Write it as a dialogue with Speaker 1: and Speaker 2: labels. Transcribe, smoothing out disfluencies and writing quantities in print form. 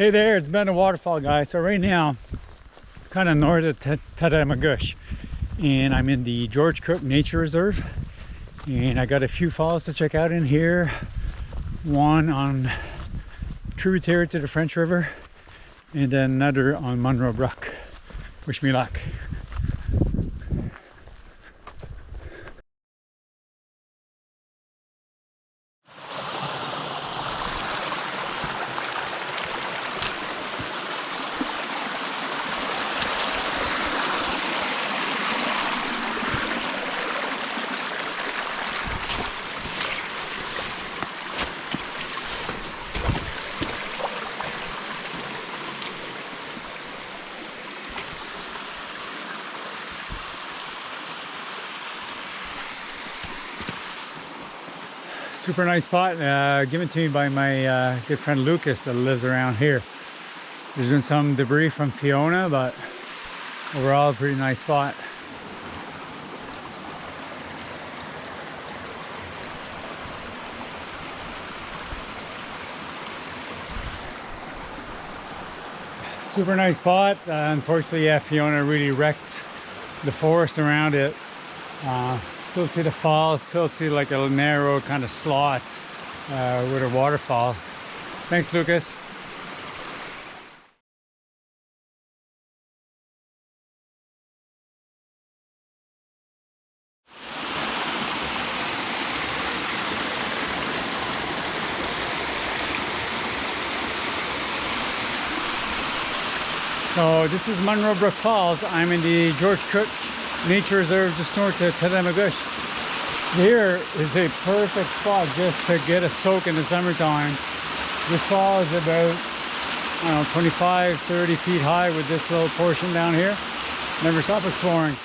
Speaker 1: Hey there, it's been a waterfall, guys. So right now, kind of north of Tadamagush, and I'm in the George Cook Nature Reserve, and I got a few falls to check out in here. One on tributary to the French River, and then another on Munro Brook. Wish me luck. Super nice spot, given to me by my good friend Lucas that lives around here. There's been some debris from Fiona, but overall a pretty nice spot. Super nice spot. Unfortunately, yeah, Fiona really wrecked the forest around it. Still see the falls, still see like a narrow kind of slot with a waterfall. Thanks, Lucas. So this is Munro Brook Falls. I'm in the George Cook Nature Reserve just north of Tadamagush. Here is a perfect spot just to get a soak in the summertime. This fall is about, I don't know, 25, 30 feet high with this little portion down here. Never stop exploring.